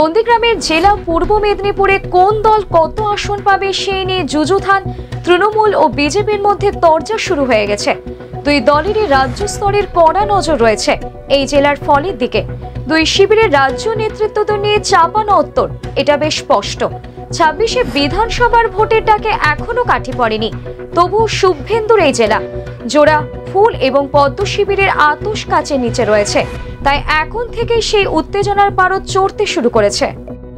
নন্দীগ্রামের জেলা পূর্ব মেদিনীপুরে কোন দল কত আসন পাবে সেই নিয়ে যুযুধান তৃণমূল ও বিজেপির মধ্যে তরজা শুরু হয়ে গেছে। দুই দলেরই রাজ্য স্তরের কড়া নজর রয়েছে এই জেলার ফলের দিকে। দুই শিবিরের রাজ্য নেতৃত্ব নিয়ে চাপানো উত্তর এটা বেশ স্পষ্ট। 26শে বিধানসভার ভোটের ডাকে এখনো কাঠি পড়েনি, তবু শুভেন্দুর এই জেলা জোড়া ফুল এবং পদ্ম শিবিরের আতশ কাচের নিচে রয়েছে, তাই এখন থেকে সেই উত্তেজনার পারদ চড়তে শুরু করেছে।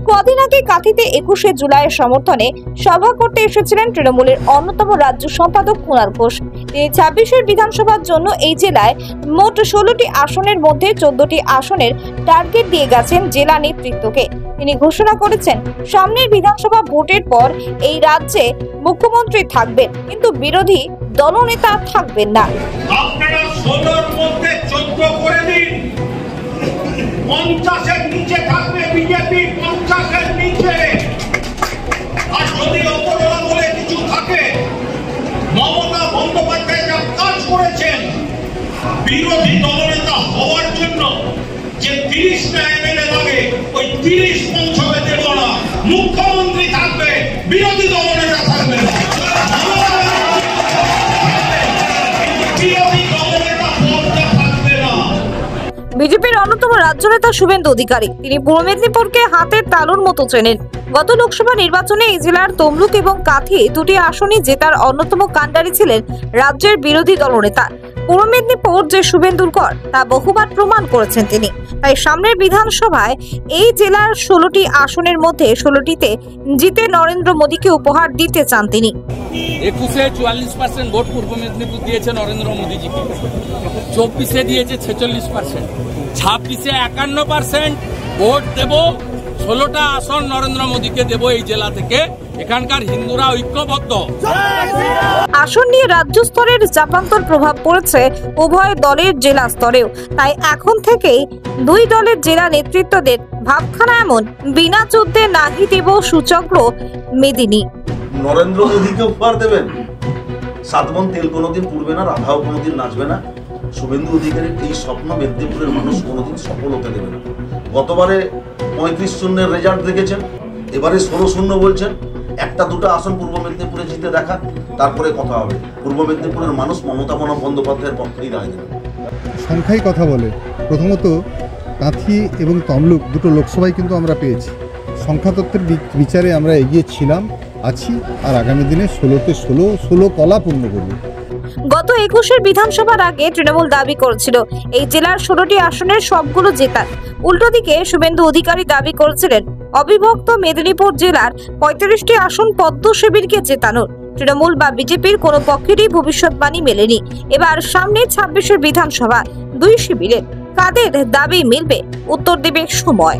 কদিন আগে কাঁথিতে 21শে জুলাইয়ের সমর্থনে সভা করতে এসেছিলেন তৃণমূলের অন্যতম রাজ্য সম্পাদক কুণাল ঘোষ। তিনি 26শে বিধানসভার জন্য এই জেলায় মোট 16টি আসনের মধ্যে 14টি আসনের টার্গেট দিয়ে গেছেন জেলা নেতৃত্বকে। তিনি ঘোষণা করেছেন, সামনের বিধানসভা ভোটের পর এই রাজ্যে মুখ্যমন্ত্রী থাকবেন, কিন্তু বিরোধী দলনেতা থাকবেন না। আপনারা 16-র মধ্যে 14 করে দিন। 50-এর নিচে থাকবে বিজেপি, 50-এর নিচে। আর যদি অপরাধ বলে কিছু থাকে, মমতা বন্দ্যোপাধ্যায় যা কাজ করেছেন বিরোধী দলনেতা হওয়ার জন্য, যে 30টা এমএলএ লাগে ওই 30 সংসদে দেব না, মুখ্যমন্ত্রী থাকবে, বিরোধী দলনেতা থাকবে না। বিজেপির অন্যতম রাজ্য নেতা শুভেন্দু অধিকারী, তিনি পূর্ব মেদিনীপুরকে হাতের তালুর মতো চেনেন। গত লোকসভা নির্বাচনে এই জেলার তমলুক এবং কাঁথি দুটি আসনই জেতার অন্যতম কাণ্ডারি ছিলেন রাজ্যের বিরোধী দলনেতা। পূর্ব মেদিনীপুর যে শুভেন্দুর গড় তা বহুবার প্রমাণ করেছেন তিনি। তাই সামনের বিধানসভায় এই জেলার 16টি আসনের মধ্যে 16টিতে জিতে নরেন্দ্র মোদীকে উপহার দিতে চান তিনি। 21-এ 44% ভোট পূর্ব মেদিনীপুর দিয়েছে নরেন্দ্র মোদীজিকে, 24-এ দিয়েছে 46%, 26-এ 51% ভোট দেব, 16টা আসন নরেন্দ্র মোদীকে দেব এই জেলা থেকে। এখানকার হিন্দুরা ঐক্যবদ্ধ। আসন নিয়ে রাজ্য স্তরের চাপান্তর প্রভাব পড়েছে উভয় দলের জেলা স্তরেও। তাই এখন থেকেই দুই দলের জেলা নেতৃত্বদের ভাবখানা এমন, বিনা যুদ্ধে নাহি দেব সুচক্র মেদিনী। নরেন্দ্র মোদীকে উপহার দেবেন, 7 মণ তেল কোনোদিন পুড়বে না, রাধাও কোনোদিন নাচবে না। শুভেন্দু অধিকারীর এই স্বপ্ন মেদিনীপুরের মানুষ কোনোদিন সফল হতে দেবে না। গতবারে 35-0 রেজাল্ট দেখেছেন, এবারে 16-0 বলছেন। একটা দুটো আসন পূর্ব মেদিনীপুরে জিতে দেখা, তারপরে কথা হবে। পূর্ব মেদিনীপুরের মানুষ মমতা বন্দ্যোপাধ্যায়ের পক্ষেই দাঁড়িয়ে দেবে। সংখ্যাই কথা বলে। প্রথমত কাঁথি এবং তমলুক দুটো লোকসভায় কিন্তু আমরা পেয়েছি। সংখ্যাতত্ত্বের বিচারে আমরা এগিয়ে ছিলাম, আছি, আর আগামী দিনে 16-তে 16 কলা পূর্ণ করব। গত 21-এর বিধানসভার আগে তৃণমূল দাবি করেছিল এই জেলার 16টি আসনের সবগুলো জেতার। উল্টো দিকে শুভেন্দু অধিকারী দাবি করেছিলেন অবিভক্ত মেদিনীপুর জেলার 35টি আসন পদ্ম শিবিরকে জেতানোর। তৃণমূল বা বিজেপির কোনো পক্ষেরই ভবিষ্যৎবাণী মেলেনি। এবার সামনে 26-এর বিধানসভা, দুই শিবিরের কাদের দাবি মিলবে, উত্তর দেবে সময়।